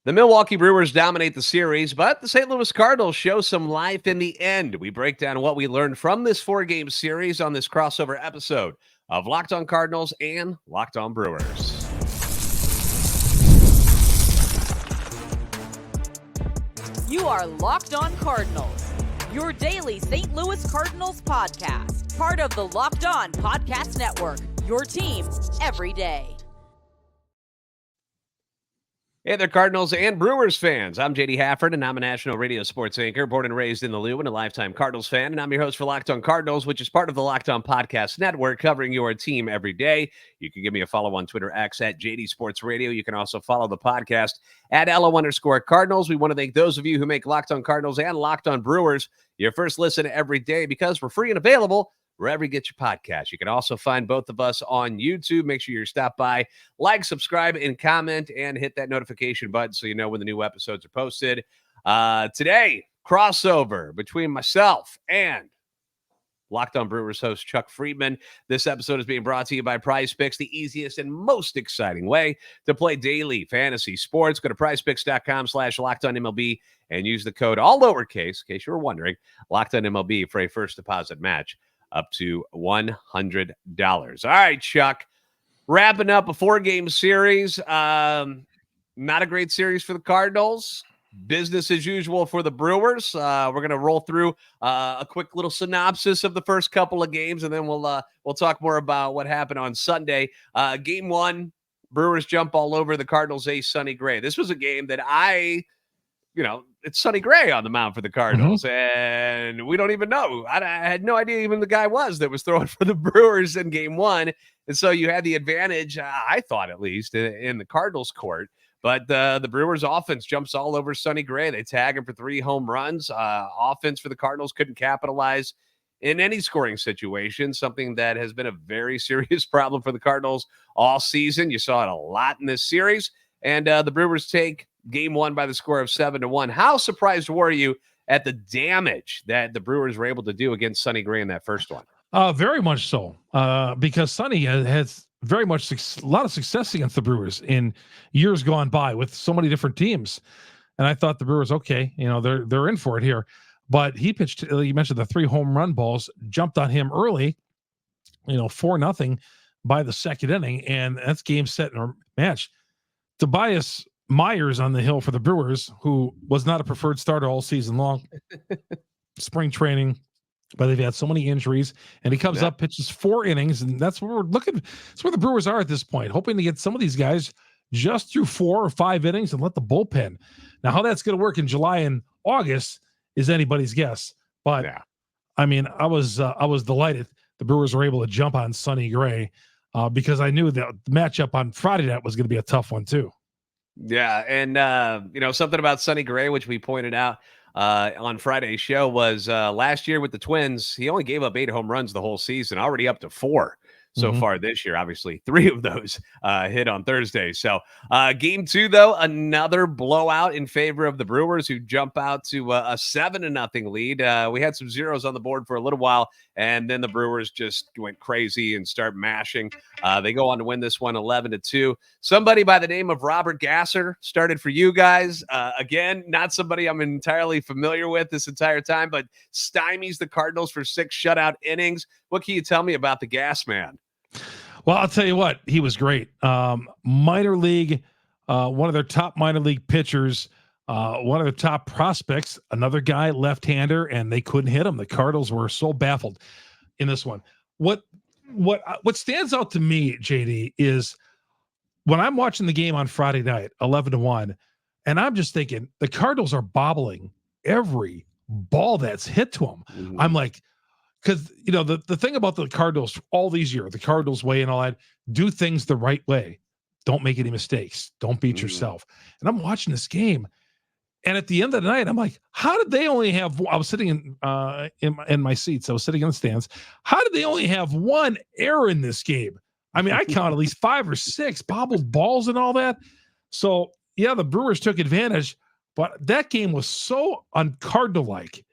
The Milwaukee Brewers dominate the series, but the St. Louis Cardinals show some life in the end. We break down what we learned from this four-game series on this crossover episode of Locked On Cardinals and Locked On Brewers. You are Locked On Cardinals, your daily St. Louis Cardinals podcast, part of the Locked On Podcast Network, your team every day. Hey there, Cardinals and Brewers fans. I'm JD Hafford, and I'm a national radio sports anchor, born and raised in the Lou, and a lifetime Cardinals fan. And I'm your host for Locked On Cardinals, which is part of the Locked On Podcast Network, covering your team every day. You can give me a follow on Twitter, X at JD Sports Radio. You can also follow the podcast at LO_Cardinals. We want to thank those of you who make Locked On Cardinals and Locked On Brewers your first listen every day, because we're free and available wherever you get your podcast. You can also find both of us on YouTube. Make sure you stop by, like, subscribe, and comment, and hit that notification button so you know when the new episodes are posted. Today, crossover between myself and Locked On Brewers host Chuck Friedman. This episode is being brought to you by Prize Picks, the easiest and most exciting way to play daily fantasy sports. Go to prizepicks.com/LockedOnMLB and use the code, all lowercase, in case you were wondering, LockedOnMLB for a first deposit match up to $100. All right, Chuck. Wrapping up a four-game series. Not a great series for the Cardinals. Business as usual for the Brewers. We're going to roll through a quick little synopsis of the first couple of games, and then we'll talk more about what happened on Sunday. Game one, Brewers jump all over the Cardinals ace, Sonny Gray. This was a game that it's Sonny Gray on the mound for the Cardinals, and we don't even know. I had no idea even the guy was that was throwing for the Brewers in game one. And so you had the advantage, I thought at least, in the Cardinals court. But the Brewers offense jumps all over Sonny Gray. They tag him for 3 home runs. Offense for the Cardinals couldn't capitalize in any scoring situation, something that has been a very serious problem for the Cardinals all season. You saw it a lot in this series. And the Brewers take game one by the score of 7-1. How surprised were you at the damage that the Brewers were able to do against Sonny Gray in that first one? Very much so, because Sonny has very much a lot of success against the Brewers in years gone by with so many different teams. And I thought the Brewers, okay, they're in for it here. But he pitched, you mentioned the 3 home run balls, jumped on him early, 4-0 by the second inning. And that's game, set, and match. Tobias Myers on the hill for the Brewers, who was not a preferred starter all season long, spring training, but they've had so many injuries, and he comes up, pitches 4 innings, and that's where we're looking. That's where the Brewers are at this point, hoping to get some of these guys just through 4 or 5 innings and let the bullpen. Now, how that's going to work in July and August is anybody's guess. But I mean, I was delighted the Brewers were able to jump on Sonny Gray because I knew that the matchup on Friday night was going to be a tough one too. Yeah, and something about Sonny Gray, which we pointed out on Friday's show, was last year with the Twins, he only gave up 8 home runs the whole season, already up to 4 so far this year. Obviously, 3 of those hit on Thursday. So game 2, though, another blowout in favor of the Brewers, who jump out to a 7-0 lead. We had some zeros on the board for a little while, and then the Brewers just went crazy and start mashing. They go on to win this one 11-2. Somebody by the name of Robert Gasser started for you guys. Again, not somebody I'm entirely familiar with this entire time, but stymies the Cardinals for 6 shutout innings. What can you tell me about the Gas Man? Well, I'll tell you what, he was great. Minor league, one of their top minor league pitchers, one of their top prospects, another guy, left-hander, and they couldn't hit him. The Cardinals were so baffled in this one. What stands out to me, JD, is when I'm watching the game on Friday night, 11-1, and I'm just thinking the Cardinals are bobbling every ball that's hit to them. Mm-hmm. I'm like, because the thing about the Cardinals all these years, the Cardinals way and all that, do things the right way. Don't make any mistakes. Don't beat yourself. And I'm watching this game, and at the end of the night, I'm like, how did they only have? I was sitting in my seats. I was sitting in the stands. How did they only have 1 error in this game? I mean, I count at least 5 or 6 bobbled balls and all that. So yeah, the Brewers took advantage, but that game was so un-Cardinal-like.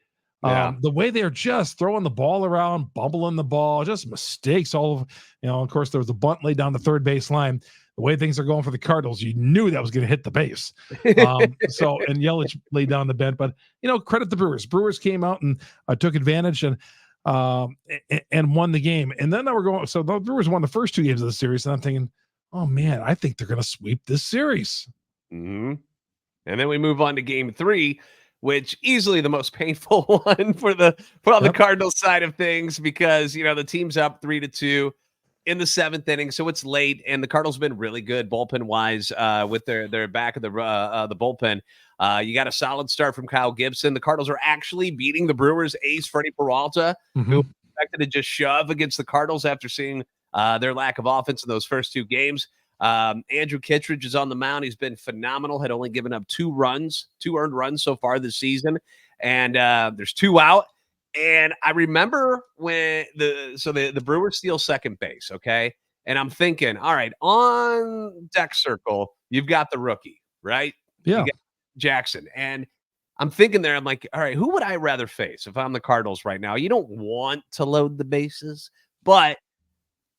The way they're just throwing the ball around, bumbling the ball, just mistakes all of, of course, there was a bunt laid down the third base line the way things are going for the Cardinals, you knew that was going to hit the base. And Yelich laid down the bed, but credit the Brewers. Brewers came out and took advantage and won the game. And then so the Brewers won the first 2 games of the series, and I'm thinking, oh man, I think they're going to sweep this series. Mm-hmm. And then we move on to game 3, which easily the most painful one for the Cardinals side of things, because the team's up 3-2 in the 7th inning, so it's late, and the Cardinals have been really good bullpen wise with their back of the bullpen. You got a solid start from Kyle Gibson. The Cardinals are actually beating the Brewers' ace Freddie Peralta, who expected to just shove against the Cardinals after seeing their lack of offense in those first 2 games. Andrew Kittredge is on the mound. He's been phenomenal. Had only given up 2 earned runs so far this season, and there's 2 out. And I remember when the Brewers steal second base, okay? And I'm thinking, all right, on deck circle, you've got the rookie, right? Yeah, you got Jackson, and I'm thinking there, I'm like, all right, who would I rather face if I'm the Cardinals right now? You don't want to load the bases, but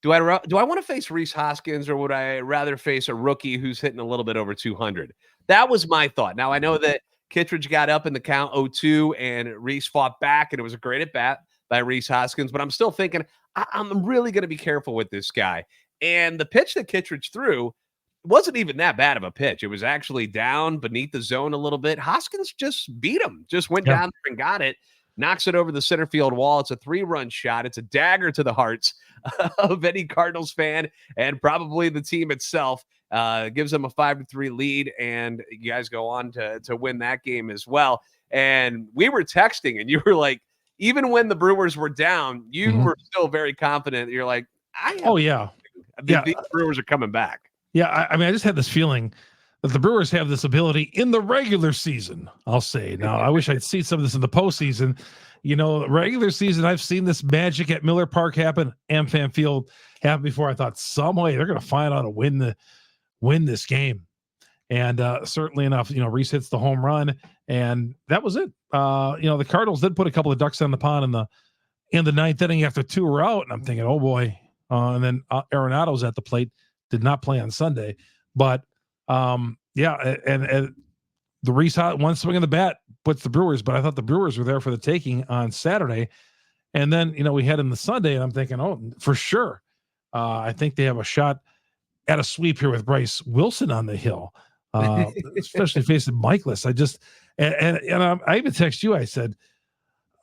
do I want to face Rhys Hoskins, or would I rather face a rookie who's hitting a little bit over 200? That was my thought. Now, I know that Kittredge got up in the count 0-2, and Rhys fought back, and it was a great at-bat by Rhys Hoskins, but I'm still thinking I'm really going to be careful with this guy. And the pitch that Kittredge threw wasn't even that bad of a pitch. It was actually down beneath the zone a little bit. Hoskins just beat him, just went down there and got it. Knocks it over the center field wall. It's a 3-run shot. It's a dagger to the hearts of any Cardinals fan and probably the team itself. Gives them a 5-3 lead, and you guys go on to win that game as well. And we were texting, and you were like, even when the Brewers were down, you were still very confident. You're like, these Brewers are coming back. Yeah, I mean, I just had this feeling that the Brewers have this ability in the regular season, I'll say. Now, I wish I'd seen some of this in the postseason. Regular season, I've seen this magic at Miller Park happen, AmFam Field happen before. I thought some way they're going to find out to win this game. And certainly enough, Rhys hits the home run, and that was it. The Cardinals did put a couple of ducks on the pond in the 9th inning after 2 were out, and I'm thinking, oh boy. And then Arenado's at the plate, did not play on Sunday, but and the Rhys one swing of the bat puts the Brewers, but I thought the Brewers were there for the taking on Saturday. And then, we head in the Sunday, and I'm thinking, oh, for sure. I think they have a shot at a sweep here with Bryce Wilson on the hill, especially facing Michaelis. I even text you. I said,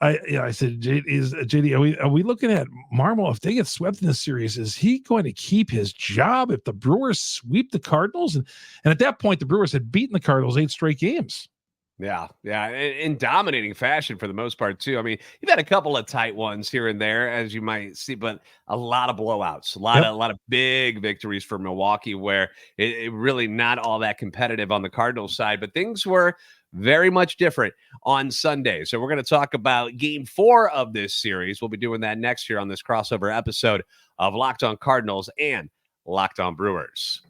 JD, are we looking at Marmol? If they get swept in this series, is he going to keep his job if the Brewers sweep the Cardinals? And at that point, the Brewers had beaten the Cardinals 8 straight games. Yeah, in dominating fashion for the most part, too. I mean, you've had a couple of tight ones here and there, as you might see, but a lot of blowouts, a lot of big victories for Milwaukee, where it really not all that competitive on the Cardinals side, but things were very much different on Sunday. So we're going to talk about game 4 of this series. We'll be doing that next year on this crossover episode of Locked On Cardinals and Locked On Brewers.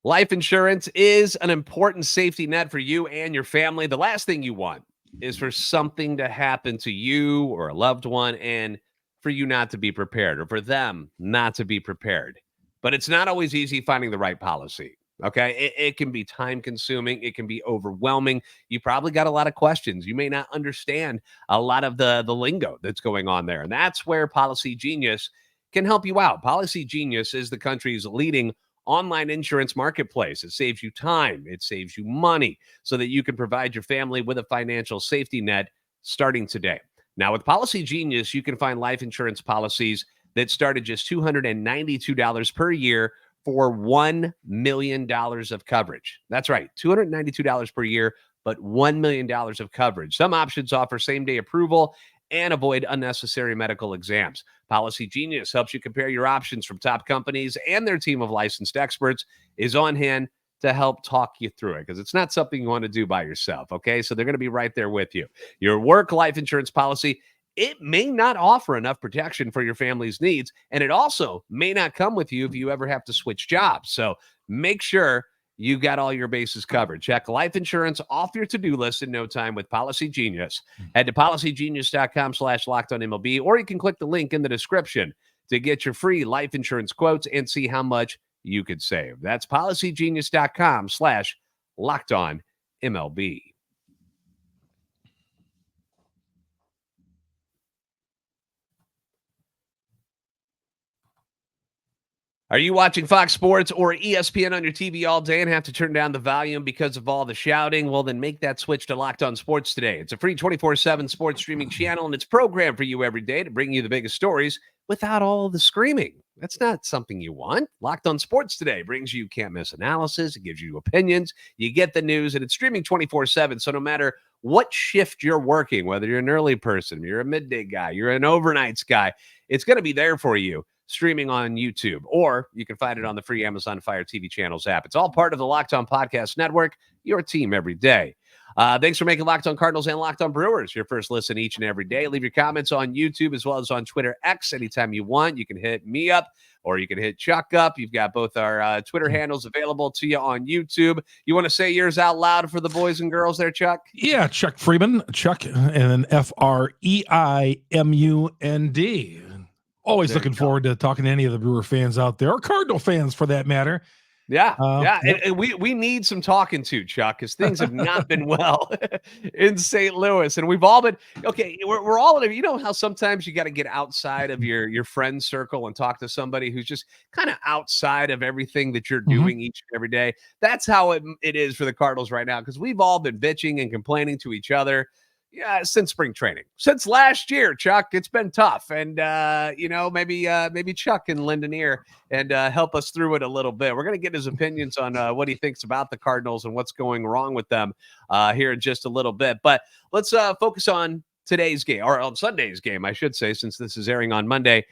Life insurance is an important safety net for you and your family. The last thing you want is for something to happen to you or a loved one and for you not to be prepared, or for them not to be prepared. But it's not always easy finding the right policy. Okay, it can be time consuming. It can be overwhelming. You probably got a lot of questions. You may not understand a lot of the lingo that's going on there. And that's where Policy Genius can help you out. Policy Genius is the country's leading online insurance marketplace. It saves you time. It saves you money so that you can provide your family with a financial safety net starting today. Now, with Policy Genius, you can find life insurance policies that start at just $292 per year for $1 million of coverage. That's right, $292 per year, but $1 million of coverage. Some options offer same-day approval and avoid unnecessary medical exams. Policy Genius helps you compare your options from top companies, and their team of licensed experts is on hand to help talk you through it, because it's not something you want to do by yourself, okay? So they're going to be right there with you. Your work life insurance policy, it may not offer enough protection for your family's needs, and it also may not come with you if you ever have to switch jobs. So make sure you got all your bases covered. Check life insurance off your to-do list in no time with Policy Genius. Head to policygenius.com/LockedOnMLB, or you can click the link in the description to get your free life insurance quotes and see how much you could save. That's policygenius.com/LockedOnMLB. Are you watching Fox Sports or ESPN on your TV all day and have to turn down the volume because of all the shouting? Well, then make that switch to Locked On Sports today. It's a free 24/7 sports streaming channel, and it's programmed for you every day to bring you the biggest stories without all the screaming. That's not something you want. Locked On Sports today brings you can't-miss analysis. It gives you opinions. You get the news, and it's streaming 24/7. So no matter what shift you're working, whether you're an early person, you're a midday guy, you're an overnights guy, it's going to be there for you, streaming on YouTube, or you can find it on the free Amazon Fire TV channels app. It's all part of the Locked On Podcast Network, your team every day. Thanks for making Locked On Cardinals and Locked On Brewers your first listen each and every day. Leave your comments on YouTube as well as on Twitter X anytime you want. You can hit me up or you can hit Chuck up. You've got both our Twitter handles available to you on YouTube. You want to say yours out loud for the boys and girls there, Chuck? Yeah, Chuck Freeman, Chuck, and then FREIMUND. Always There looking forward to talking to any of the Brewer fans out there, or Cardinal fans for that matter. Yeah. And we need some talking to, Chuck, because things have not been well in St. Louis. And we've all been, okay, we're all in, you know how sometimes you got to get outside of your friend circle and talk to somebody who's just kind of outside of everything that you're doing each and every day. That's how it is for the Cardinals right now, because we've all been bitching and complaining to each other. Yeah, since spring training, since last year, Chuck, it's been tough. And, maybe Chuck can lend an ear and help us through it a little bit. We're going to get his opinions on what he thinks about the Cardinals and what's going wrong with them here in just a little bit. But let's focus on today's game, or on Sunday's game, I should say, since this is airing on Monday.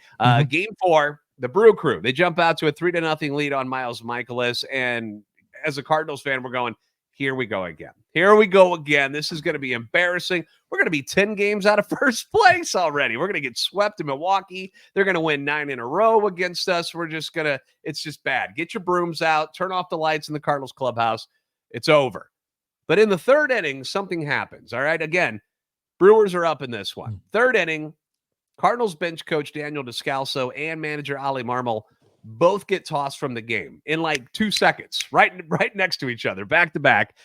Game 4, the Brew Crew, they jump out to a 3-0 lead on Miles Mikolas. And as a Cardinals fan, we're going, here we go again. Here we go again. This is going to be embarrassing. We're going to be 10 games out of first place already. We're going to get swept in Milwaukee. They're going to win 9 in a row against us. It's just bad. Get your brooms out. Turn off the lights in the Cardinals clubhouse. It's over. But in the third inning, something happens. All right. Again, Brewers are up in this one. Third inning, Cardinals bench coach Daniel Descalso and manager Ollie Marmol both get tossed from the game in like 2 seconds, right next to each other, back to back.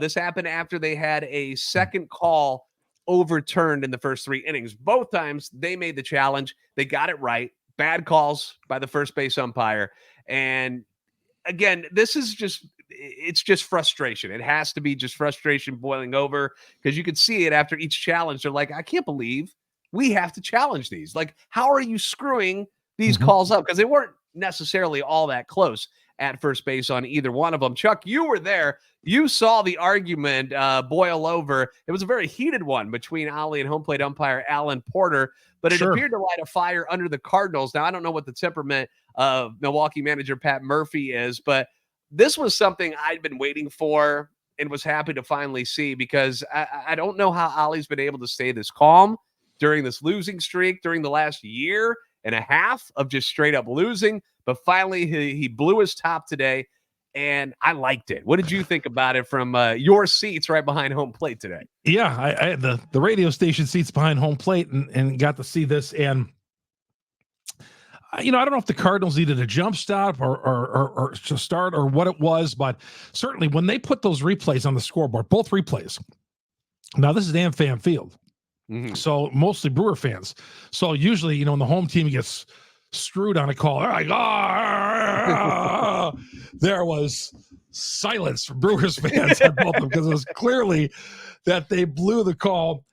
This happened after they had a second call overturned in the first 3 innings. Both times they made the challenge. They got it right. Bad calls by the first base umpire. And again, it's just frustration. It has to be just frustration boiling over, because you could see it after each challenge. They're like, I can't believe we have to challenge these. Like, how are you screwing these calls up? Because they weren't necessarily all that close at first base on either one of them. Chuck, you were there. You saw the argument boil over. It was a very heated one between Ollie and home plate umpire Alan Porter, but it appeared to light a fire under the Cardinals. Now, I don't know what the temperament of Milwaukee manager Pat Murphy is, but this was something I'd been waiting for and was happy to finally see, because I don't know how Ollie's been able to stay this calm during this losing streak, during the last year and a half of just straight up losing. But finally, he blew his top today, and I liked it. What did you think about it from your seats right behind home plate today? Yeah, I had the radio station seats behind home plate and got to see this. And, I don't know if the Cardinals needed a jump stop or to start or what it was, but certainly when they put those replays on the scoreboard, both replays. Now, this is AmFam Field. So mostly Brewer fans. So usually, when the home team gets screwed on a call, they're like, there was silence from Brewers fans at both of them, because it was clearly that they blew the call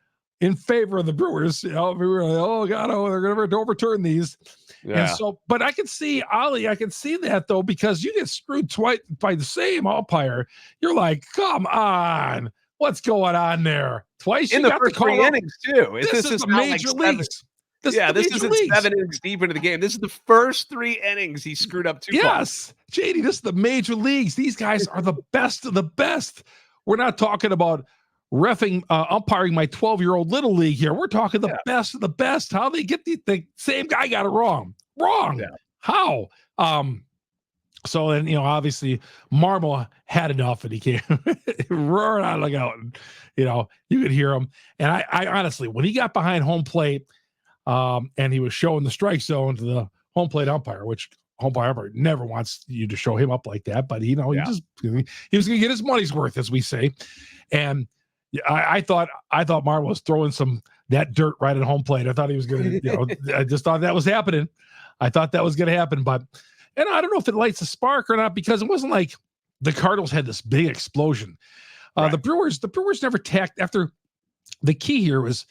in favor of the Brewers. We were like, oh God, they're going to overturn these. Yeah. And so, but I can see Ollie. I can see that though, because you get screwed twice by the same umpire. You're like, come on. What's going on there? Twice in the first 3 innings too. This is the major leagues. This isn't 7 innings deep into the game. This is the first 3 innings he screwed up 2 calls. Yes, JD, this is the major leagues. These guys are the best of the best. We're not talking about umpiring my 12-year-old little league here. We're talking the best of the best. How they get the same guy got it wrong. Yeah. How? So then, obviously Marmol had enough, and he came roaring out like out. And, you could hear him. And I honestly, when he got behind home plate, And he was showing the strike zone to the home plate umpire, which home plate umpire never wants you to show him up like that. But he was going to get his money's worth, as we say. And I thought Martin was throwing that dirt right at home plate. I thought he was going to, I just thought that was happening. I thought that was going to happen, and I don't know if it lights a spark or not, because it wasn't like the Cardinals had this big explosion. Right. The Brewers never tacked after. The key here was,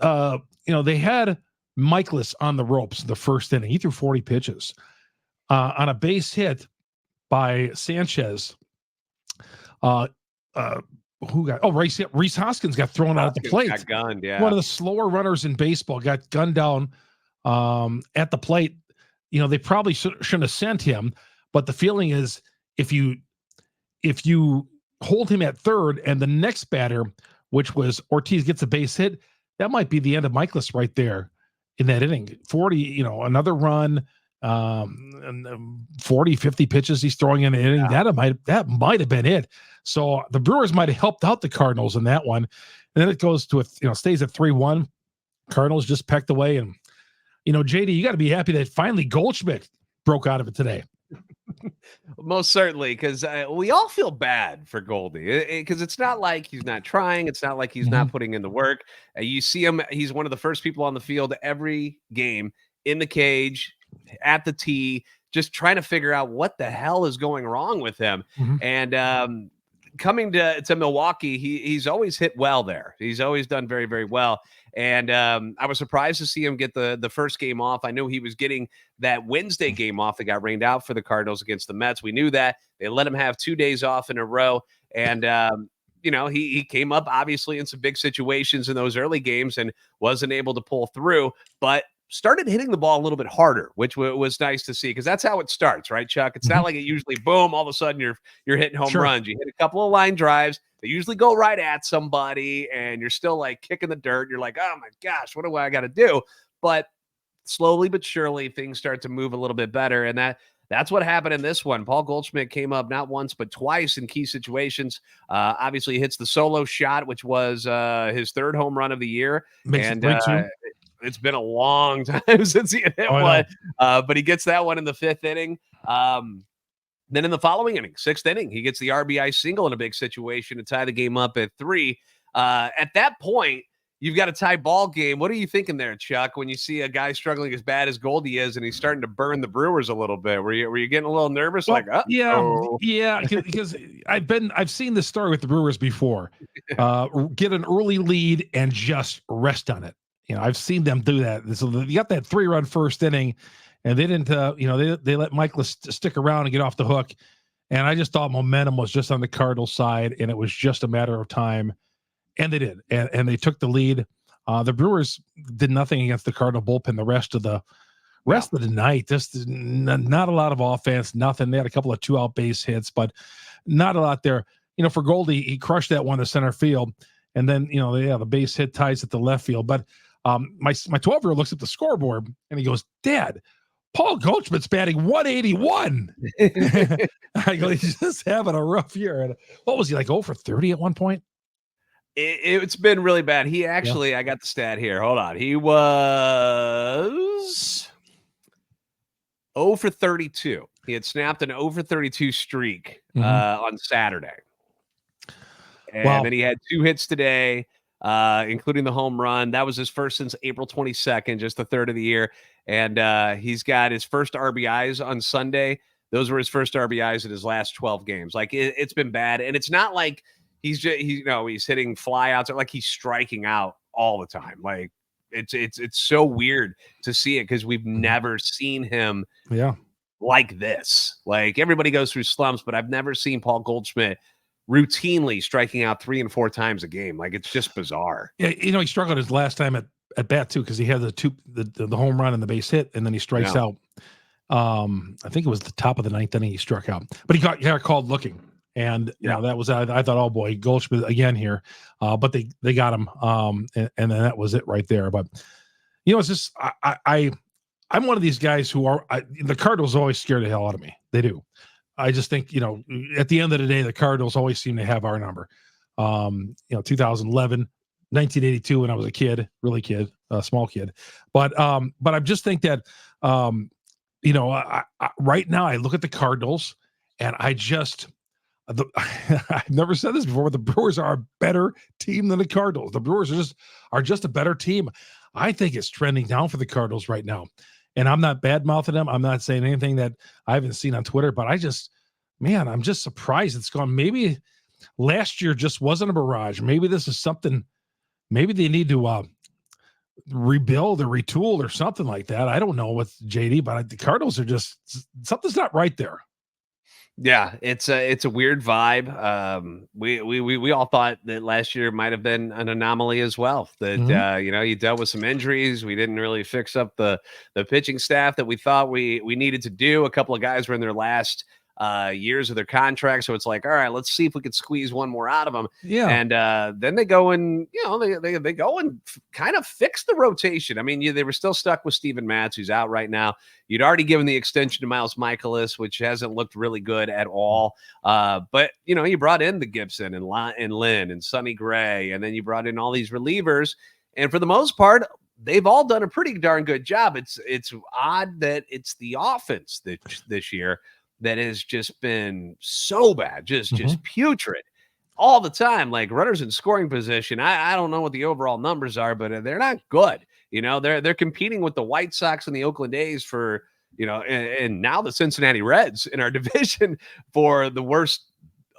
they had Michaelis on the ropes in the first inning. He threw 40 pitches on a base hit by Sanchez. Rhys Hoskins got thrown out at the plate. Got gunned, yeah. One of the slower runners in baseball got gunned down at the plate. They probably shouldn't have sent him, but the feeling is if you hold him at third and the next batter, which was Ortiz, gets a base hit, that might be the end of Michaelis right there in that inning. 40, another run, and 40, 50 pitches he's throwing in the inning. Yeah. That might have been it. So the Brewers might have helped out the Cardinals in that one. And then it goes to stays at 3-1. Cardinals just pecked away. And, JD, you got to be happy that finally Goldschmidt broke out of it today. Most certainly, because we all feel bad for Goldie, because it's not like he's not trying. It's not like he's not putting in the work. You see him. He's one of the first people on the field every game, in the cage, at the tee, just trying to figure out what the hell is going wrong with him. And coming to Milwaukee, he's always hit well there. He's always done very, very well. And I was surprised to see him get the first game off. I knew he was getting that Wednesday game off that got rained out for the Cardinals against the Mets. We knew that. They let him have 2 days off in a row. And, he came up obviously in some big situations in those early games and wasn't able to pull through, but started hitting the ball a little bit harder, which was nice to see, because that's how it starts, right, Chuck? It's not like it usually, boom, all of a sudden you're hitting home runs. You hit a couple of line drives. They usually go right at somebody, and you're still like kicking the dirt. You're like, oh my gosh, what do I got to do? But slowly but surely, things start to move a little bit better, and that's what happened in this one. Paul Goldschmidt came up not once but twice in key situations. Obviously, he hits the solo shot, which was his third home run of the year. It's been a long time since he hit one, but he gets that one in the fifth inning. Then in the following inning, sixth inning, he gets the RBI single in a big situation to tie the game up at 3. At that point, you've got a tie ball game. What are you thinking there, Chuck, when you see a guy struggling as bad as Goldie is and he's starting to burn the Brewers a little bit? Were you getting a little nervous? Well, yeah, because I've seen this story with the Brewers before. Get an early lead and just rest on it. I've seen them do that. So you got that 3-run first inning, and they didn't, they let Michaelis stick around and get off the hook. And I just thought momentum was just on the Cardinals side, and it was just a matter of time. And they did, and they took the lead. The Brewers did nothing against the Cardinal bullpen the rest of the night. Just not a lot of offense, nothing. They had a couple of 2-out base hits, but not a lot there. For Goldie, he crushed that one to center field, and then the base hit ties at the left field. But my 12-year-old looks at the scoreboard and he goes, "Dad, Paul Goldschmidt's batting 181." I go, he's just having a rough year. And what was he, like 0 for 30 at one point? It's been really bad. He actually, I got the stat here. Hold on. He was 0 for 32. He had snapped an 0 for 32 streak on Saturday. And then he had 2 hits today, including the home run. That was his first since April 22nd, just the third of the year. And he's got his first RBIs on Sunday. Those were his first RBIs in his last 12 games. Like, it's been bad. And it's not like he's hitting flyouts, or like he's striking out all the time. Like, it's so weird to see it, because we've never seen him like this. Like, everybody goes through slumps, but I've never seen Paul Goldschmidt routinely striking out 3 and 4 times a game. Like, it's just bizarre. Yeah, he struggled his last time at bat too, because he had the home run and the base hit, and then he strikes out. I think it was the top of the 9th inning he struck out, but he got called looking, and that was, I thought, oh boy, Goldschmidt again here, but they got him, and then that was it right there. But it's just I'm one of these guys who the Cardinals always scare the hell out of me. They do. I just think, at the end of the day, the Cardinals always seem to have our number. 2011, 1982 when I was a kid, really kid, a small kid. But I just think that, right now I look at the Cardinals and I've never said this before, but the Brewers are a better team than the Cardinals. The Brewers are just a better team. I think it's trending down for the Cardinals right now. And I'm not bad mouthing them. I'm not saying anything that I haven't seen on Twitter, but I'm just surprised it's gone. Maybe last year just wasn't a mirage. Maybe this is something, maybe they need to rebuild or retool or something like that. I don't know with JD, but the Cardinals are just, something's not right there. Yeah, it's a weird vibe. We all thought that last year might have been an anomaly as well. That you dealt with some injuries. We didn't really fix up the pitching staff that we thought we needed to do. A couple of guys were in their last years of their contract, so it's like, all right, let's see if we could squeeze one more out of them. Yeah, and then they go and they go and kind of fix the rotation. I mean, they were still stuck with Steven Matz, who's out right now. You'd already given the extension to Miles Mikolas, which hasn't looked really good at all. But you brought in the Gibson and Lynn and Sonny Gray, and then you brought in all these relievers, and for the most part, they've all done a pretty darn good job. It's odd that it's the offense that this year that has just been so bad, just putrid all the time, like runners in scoring position. I don't know what the overall numbers are, but they're not good. They're competing with the White Sox and the Oakland A's for, and now the Cincinnati Reds in our division for the worst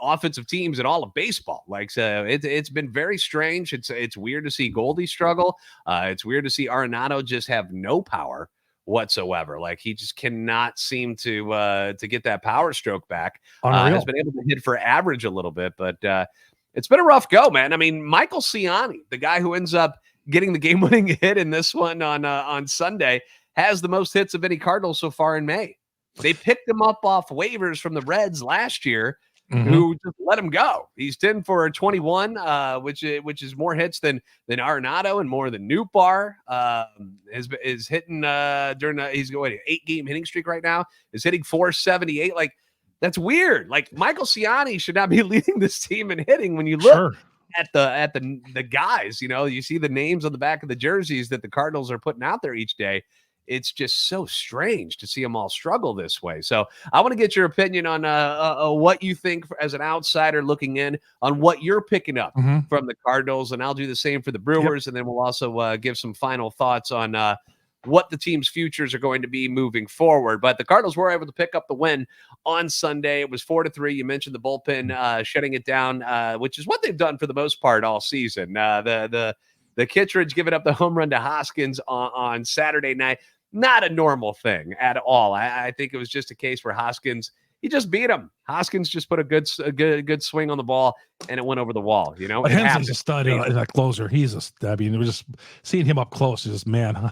offensive teams in all of baseball. Like, so it's been very strange. It's weird to see Goldie struggle. It's weird to see Arenado just have no power whatsoever. Like, he just cannot seem to get that power stroke back. Has been able to hit for average a little bit, but it's been a rough go, man. I mean, Michael Ciani, the guy who ends up getting the game-winning hit in this one on Sunday, has the most hits of any Cardinal so far in May. They picked him up off waivers from the Reds last year, who just let him go. He's 10 for 21, which is more hits than Arenado and more than Nootbaar. Is hitting he's going an 8-game hitting streak right now. Is hitting 478. Like, that's weird. Like, Michael Ciani should not be leading this team in hitting. When you look at the guys, you see the names on the back of the jerseys that the Cardinals are putting out there each day. It's just so strange to see them all struggle this way. So I want to get your opinion on what you think as an outsider looking in on what you're picking up from the Cardinals. And I'll do the same for the Brewers. And then we'll also give some final thoughts on what the team's futures are going to be moving forward. But the Cardinals were able to pick up the win on Sunday. It was 4-3. You mentioned the bullpen shutting it down, which is what they've done for the most part all season. The Kittredge giving up the home run to Hoskins on Saturday night. Not a normal thing at all. I think it was just a case where Hoskins, he just beat him. Hoskins just put a good swing on the ball, and it went over the wall. But Hensley's a stud in that closer. He's I mean, it was just seeing him up close. Just man,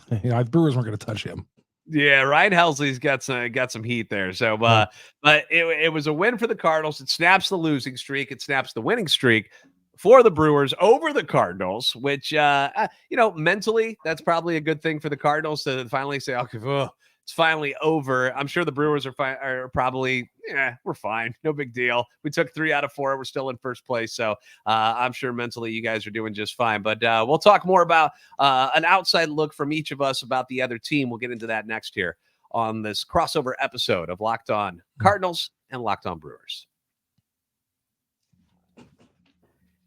Brewers weren't going to touch him. Yeah, Ryan Helsley's got some heat there. So, but it was a win for the Cardinals. It snaps the losing streak. It snaps the winning streak for the Brewers over the Cardinals, which, mentally, that's probably a good thing for the Cardinals to finally say, okay, it's finally over. I'm sure the Brewers are probably, we're fine. No big deal. We took 3 out of 4. We're still in first place. So I'm sure mentally you guys are doing just fine. But we'll talk more about an outside look from each of us about the other team. We'll get into that next here on this crossover episode of Locked On Cardinals and Locked On Brewers.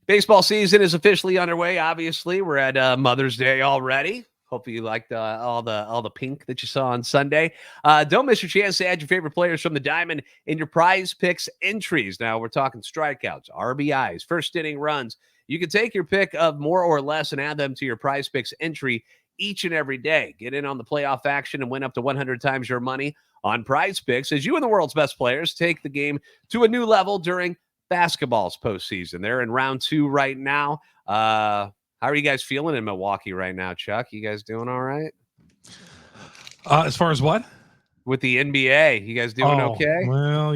Baseball season is officially underway. Obviously, we're at Mother's Day already. Hopefully you liked all the pink that you saw on Sunday. Don't miss your chance to add your favorite players from the Diamond in your Prize Picks entries. Now we're talking strikeouts, RBIs, first inning runs. You can take your pick of more or less and add them to your Prize Picks entry each and every day. Get in on the playoff action and win up to 100 times your money on Prize Picks as you and the world's best players take the game to a new level during basketball's postseason. They're in round 2 right now. How are you guys feeling in Milwaukee right now, Chuck? You guys doing all right? As far as what? With the NBA, you guys doing okay? Well,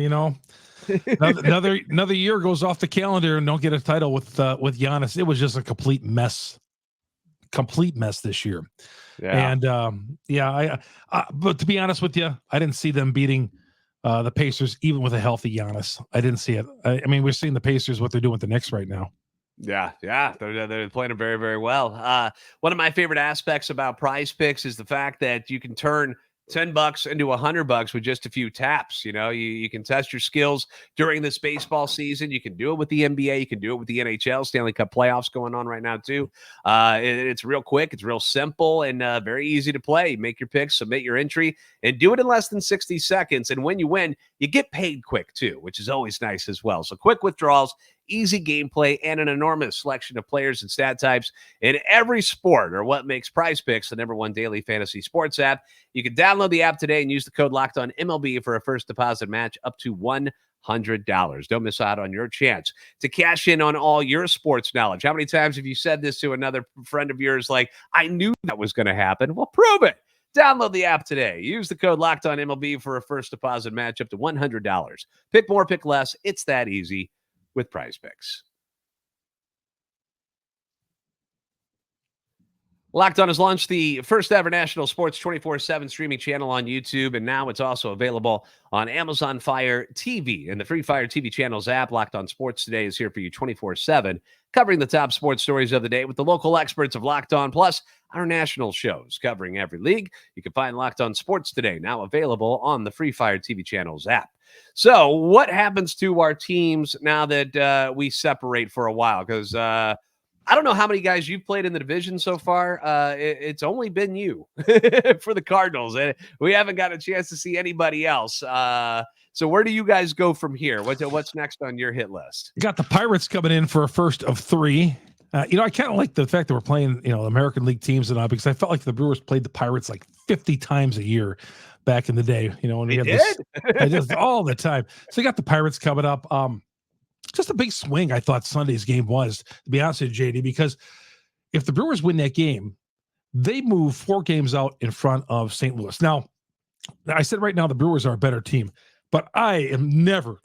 another year goes off the calendar and don't get a title with Giannis. It was just a complete mess this year. Yeah. And but to be honest with you, I didn't see them beating the Pacers, even with a healthy Giannis. I didn't see it. I mean, we're seeing the Pacers, what they're doing with the Knicks right now. Yeah, they're playing it very, very well. One of my favorite aspects about Prize Picks is the fact that you can turn $10 into $100 with just a few taps. You can test your skills during this baseball season. You can do it with the NBA. You can do it with the NHL. Stanley Cup playoffs going on right now too. It's real quick. It's real simple and very easy to play. Make your picks, submit your entry, and do it in less than 60 seconds. And when you win, you get paid quick too, which is always nice as well. So quick withdrawals, easy gameplay, and an enormous selection of players and stat types in every sport are what makes Prize Picks the #1 daily fantasy sports app. You can download the app today and use the code LOCKEDONMLB for a first deposit match up to $100. Don't miss out on your chance to cash in on all your sports knowledge. How many times have you said this to another friend of yours, like, I knew that was going to happen? Well, prove it. Download the app today. Use the code LOCKEDONMLB for a first deposit match up to $100. Pick more, pick less. It's that easy with Prize Picks. Locked On has launched the first ever national sports 24/7 streaming channel on YouTube, and now it's also available on Amazon Fire TV. And the free Fire TV channel's app, Locked On Sports Today, is here for you 24/7, covering the top sports stories of the day with the local experts of Locked On, plus our national shows covering every league. You can find Locked On Sports Today, now available on the free Fire TV channel's app. So what happens to our teams now that we separate for a while? Because I don't know how many guys you've played in the division so far. It's only been you for the Cardinals. We haven't got a chance to see anybody else. So where do you guys go from here? What's next on your hit list? Got the Pirates coming in for a first of 3. I kind of like the fact that we're playing, American League teams and all, because I felt like the Brewers played the Pirates like 50 times a year back in the day. When we had this just all the time. So you got the Pirates coming up. Just a big swing, I thought Sunday's game was, to be honest with you, JD, because if the Brewers win that game, they move 4 games out in front of St. Louis. Now, I said right now the Brewers are a better team, but I am never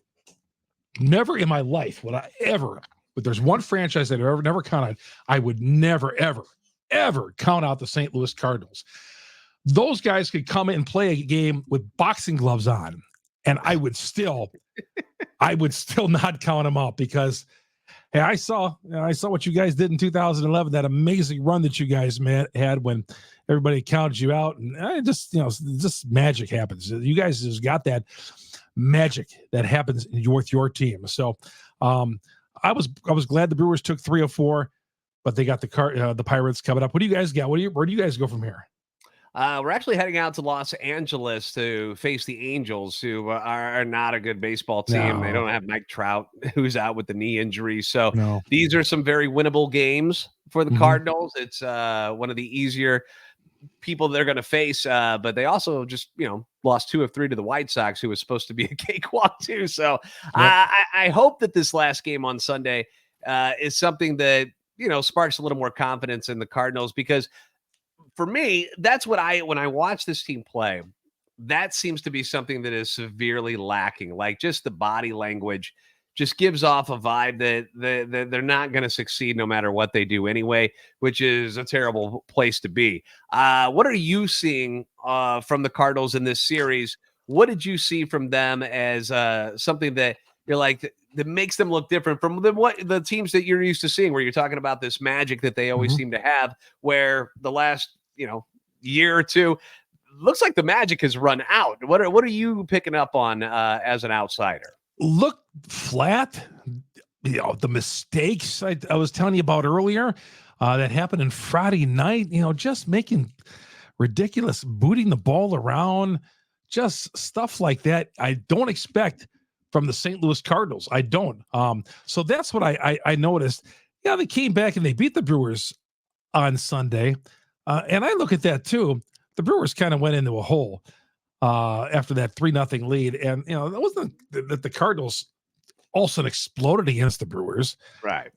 in my life would I ever, but there's one franchise that I've never counted, I would never, ever count out the St. Louis Cardinals. Those guys could come in and play a game with boxing gloves on, and I would still not count them out, because hey, I saw what you guys did in 2011, that amazing run that you guys had when everybody counted you out, and just magic happens. You guys just got that magic that happens with your team. So I was glad the Brewers took 3 of 4, but they got the Pirates coming up. What do you guys got? Where do you guys go from here? We're actually heading out to Los Angeles to face the Angels, who are not a good baseball team. No. They don't have Mike Trout, who's out with the knee injury. So These are some very winnable games for the Cardinals. It's one of the easier people they're going to face, but they also just lost 2 of 3 to the White Sox, who was supposed to be a cakewalk too. So I hope that this last game on Sunday is something that sparks a little more confidence in the Cardinals, because for me, that's what when I watch this team play, that seems to be something that is severely lacking. Like, just the body language just gives off a vibe that they're not going to succeed no matter what they do anyway, which is a terrible place to be. What are you seeing from the Cardinals in this series? What did you see from them as something that you're like that makes them look different from the teams that you're used to seeing, where you're talking about this magic that they always seem to have, where the last year or two looks like the magic has run out? What are you picking up on as an outsider? Look flat. The mistakes I was telling you about earlier that happened in Friday night, just making ridiculous, booting the ball around, just stuff like that. I don't expect from the St. Louis Cardinals. I don't. So that's what I noticed. Yeah, they came back and they beat the Brewers on Sunday. And I look at that too. The Brewers kind of went into a hole after that 3-0 lead. And, it wasn't that the Cardinals all of a sudden exploded against the Brewers. Right.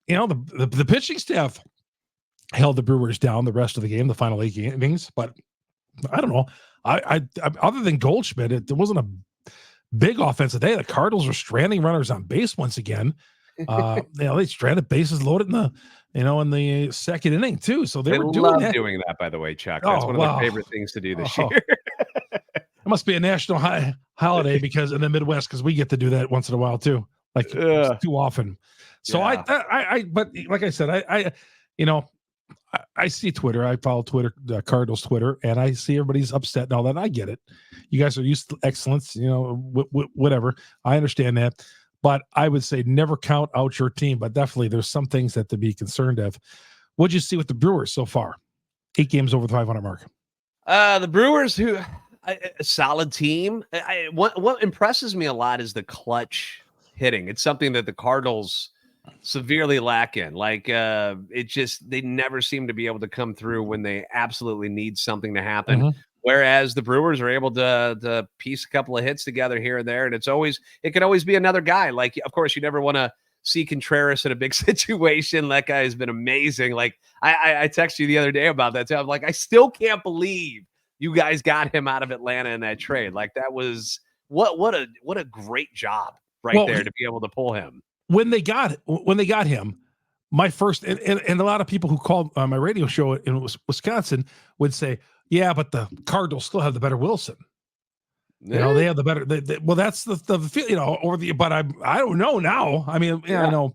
The pitching staff held the Brewers down the rest of the game, the final 8 innings. But I don't know. I other than Goldschmidt, it wasn't a big offensive day. The Cardinals were stranding runners on base once again. They stranded bases loaded in the second inning too. So they were doing that, by the way, Chuck. That's one of my favorite things to do this year. It must be a national holiday because in the Midwest, because we get to do that once in a while too. like too often. So Yeah. but like I said, you know, I see Twitter. I follow Twitter, Cardinals Twitter, and I see everybody's upset and all that. And I get it. You guys are used to excellence, you know, whatever. I understand that. But I would say never count out your team. But definitely there's some things that to be concerned of. What'd you see with the Brewers so far? 8 games over the 500 mark. The Brewers, a solid team. What impresses me a lot is the clutch hitting. It's something that the Cardinals severely lack in. Like they never seem to be able to come through when they absolutely need something to happen. Mm-hmm. Whereas the Brewers are able to piece a couple of hits together here and there, and it can always be another guy. Like, of course, you never want to see Contreras in a big situation. That guy has been amazing. Like I texted you the other day about that too. I'm like, I still can't believe you guys got him out of Atlanta in that trade. Like that was what a great job there to be able to pull him. When they got him, my first and a lot of people who called my radio show in Wisconsin would say, yeah, but the Cardinals still have the better Wilson. You know, they have the better. Well, that's the you know, but I don't know now. I mean, I know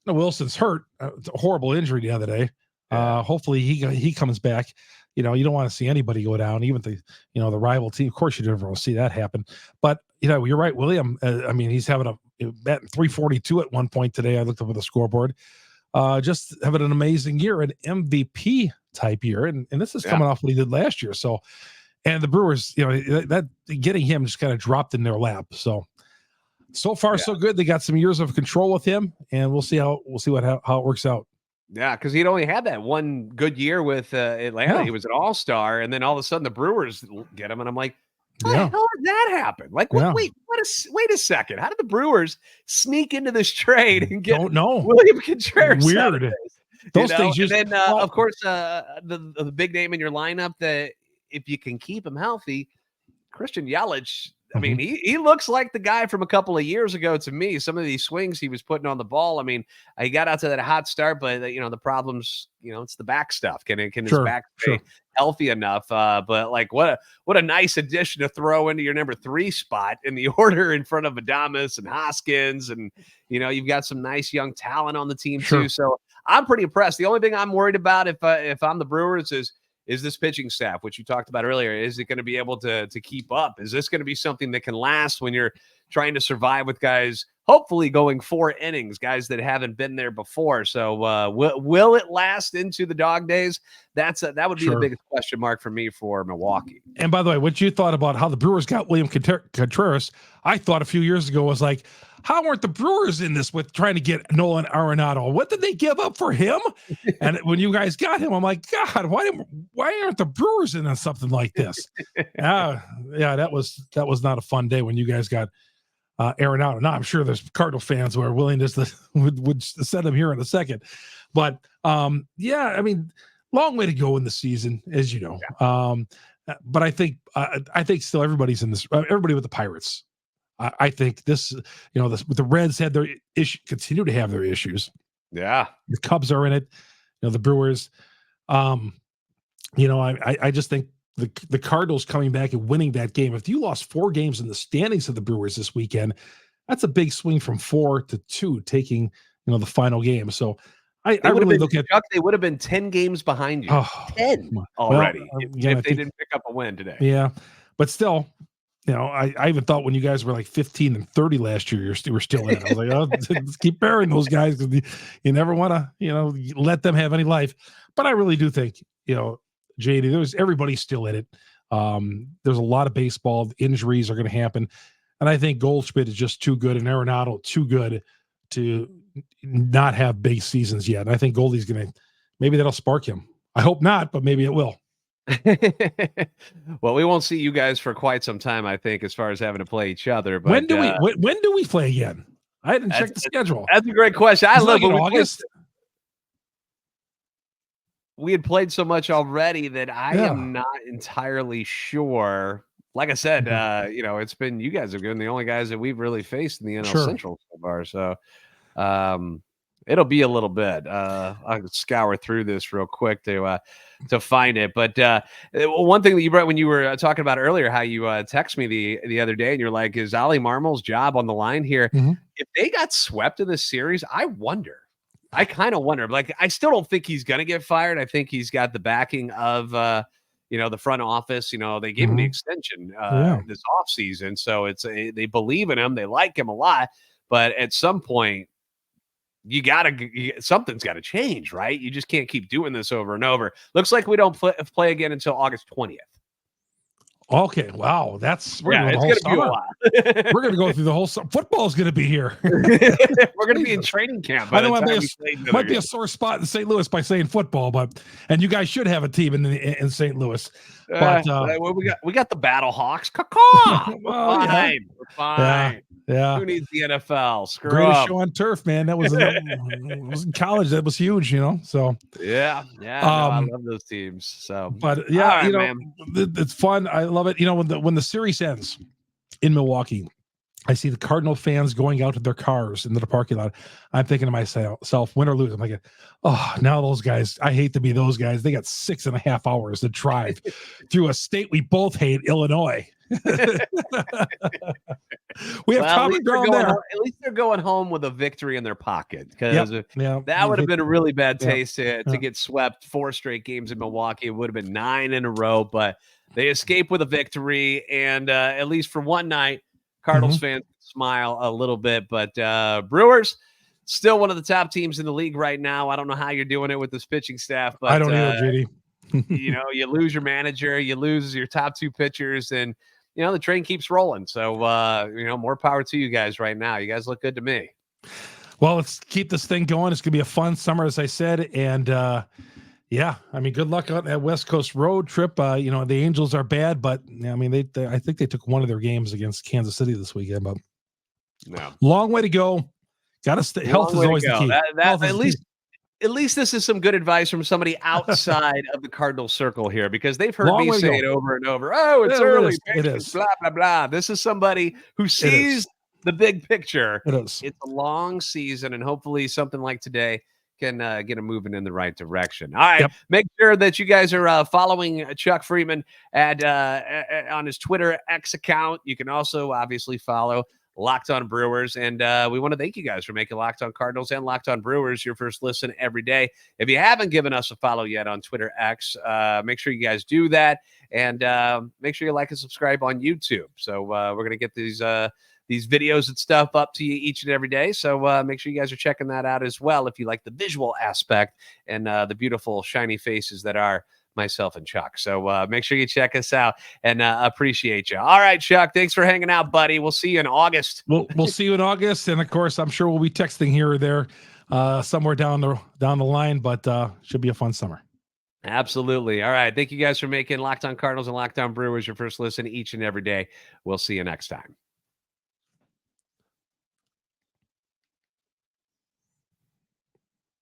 Wilson's hurt. It's a horrible injury the other day. Hopefully he comes back. You know, you don't want to see anybody go down, even the rival team. Of course, you never want to see that happen. But you know, you're right, William. I mean, he's having a batting 342 at one point today. I looked up at the scoreboard. Just having an amazing year, an MVP type year, and this is coming off what he did last year. So. And the Brewers, you know, that getting him just kind of dropped in their lap. So far so good. They got some years of control with him, and we'll see how it works out. Yeah, because he'd only had that one good year with Atlanta. Yeah. He was an all-star, and then all of a sudden the Brewers get him, and I'm like, how the hell did that happen? Like, wait a second. How did the Brewers sneak into this trade and get William Contreras? Weird. Those things just. And then, of course, the big name in your lineup that. If you can keep him healthy, Christian Yelich, I mean, he looks like the guy from a couple of years ago to me. Some of these swings he was putting on the ball. I mean, he got out to that hot start, but you know, the problems, you know, it's the back stuff. Can his back stay healthy enough? But like, what a nice addition to throw into your number 3 spot in the order in front of Adames and Hoskins. And, you know, you've got some nice young talent on the team too. So I'm pretty impressed. The only thing I'm worried about if I'm the Brewers is this pitching staff, which you talked about earlier. Is it going to be able to keep up? Is this going to be something that can last when you're trying to survive with guys, hopefully going 4 innings, guys that haven't been there before? So will it last into the dog days? That would be the biggest question mark for me for Milwaukee. And by the way, what you thought about how the Brewers got William Contreras, I thought a few years ago was like, how weren't the Brewers in this with trying to get Nolan Arenado? What did they give up for him? And when you guys got him, I'm like, God, why aren't the Brewers in on something like this? That was not a fun day when you guys got Arenado. Now I'm sure there's Cardinal fans who are willing to would send him here in a second, but I mean, long way to go in the season, as you know. But I think still everybody's in this. Everybody with the Pirates. I think this, you know, with the Reds had their issue, continue to have their issues. Yeah, the Cubs are in it. You know, the Brewers. You know, I just think the Cardinals coming back and winning that game. If you lost 4 games in the standings of the Brewers this weekend, that's a big swing from 4 to 2, taking, you know, the final game. So I really look at Chuck, they would have been 10 games behind you. 10 already if they didn't pick up a win today. Yeah, but still. You know, I even thought when you guys were like 15-30 last year, you were still in. I was like, oh, let's keep burying those guys because you never want to, you know, let them have any life. But I really do think, you know, JD, everybody's still in it. There's a lot of baseball. Injuries are going to happen. And I think Goldschmidt is just too good and Arenado too good to not have big seasons yet. And I think Goldie's maybe that'll spark him. I hope not, but maybe it will. Well, we won't see you guys for quite some time, I think, as far as having to play each other. But when do we play again? I didn't check the schedule. That's a great question. I love August. We had played so much already that I am not entirely sure. Like I said, you know, it's been you guys have been the only guys that we've really faced in the NL Central so far. So It'll be a little bit. I'll scour through this real quick to find it. But one thing that you brought when you were talking about earlier, how you text me the other day, and you're like, "Is Ollie Marmol's job on the line here?" Mhm. If they got swept in this series, I wonder. I kind of wonder. Like, I still don't think he's going to get fired. I think he's got the backing of the front office. They gave him the Mhm. extension Yeah. this offseason, so they believe in him. They like him a lot, but at some point, something's got to change, right? You just can't keep doing this over and over. Looks like we don't play again until August 20th. Okay. Wow. We're Yeah, going it's the whole going to be a summer. while. We're going to go through the whole summer. Football's going to be here. We're going to be in Jesus. training camp I by know the I time we play another might be game. a sore spot in St. Louis by saying football, and you guys should have a team in St. Louis. But we got the Battle Hawks. Caw-caw! We're Well, yeah. fine. We're fine. Yeah. Who needs the NFL? Screw Greatest up. show on turf, man. That was in college. That was huge, So Yeah. I love those teams. So, but yeah, all right, man. it's fun. I love it. When the series ends in Milwaukee, I see the Cardinal fans going out to their cars into the parking lot. I'm thinking to myself, win or lose, I'm like, oh, now those guys, I hate to be those guys. They got 6.5 hours to drive through a state we both hate, Illinois. We have common ground there. At least they're going home with a victory in their pocket, because that would have been a really bad taste to get swept 4 straight games in Milwaukee. It would have been 9 in a row, but they escape with a victory, and at least for one night, Cardinals fans smile a little bit. But Brewers, still one of the top teams in the league right now. I don't know how you're doing it with this pitching staff, but I don't either, JD. You lose your manager, you lose your top 2 pitchers, and the train keeps rolling. So more power to you guys right now. You guys look good to me. Well, let's keep this thing going. It's gonna be a fun summer, as I said, and good luck on that West Coast road trip. The Angels are bad, but I think they took one of their games against Kansas City this weekend. But no, long way to go. Got to stay. Health is always the key. At least this is some good advice from somebody outside of the Cardinal circle here, because they've heard me say it over and over. Oh, it's early. It is. Blah, blah, blah. This is somebody who sees the big picture. It is. It's a long season, and hopefully something like today can get them moving in the right direction. All right. Yep. Make sure that you guys are following Chuck Freeman on his Twitter X account. You can also obviously follow Locked On Brewers, and we want to thank you guys for making Locked On Cardinals and Locked On Brewers your first listen every day. If you haven't given us a follow yet on Twitter X, make sure you guys do that, and make sure you like and subscribe on YouTube. So we're going to get these videos and stuff up to you each and every day. So make sure you guys are checking that out as well if you like the visual aspect and the beautiful shiny faces that are myself and Chuck. So make sure you check us out, and appreciate you. All right, Chuck, thanks for hanging out, buddy. We'll see you in August. We'll see you in August, and of course, I'm sure we'll be texting here or there somewhere down the line, but should be a fun summer. Absolutely. All right. Thank you guys for making Locked On Cardinals and Locked On Brewers your first listen each and every day. We'll see you next time.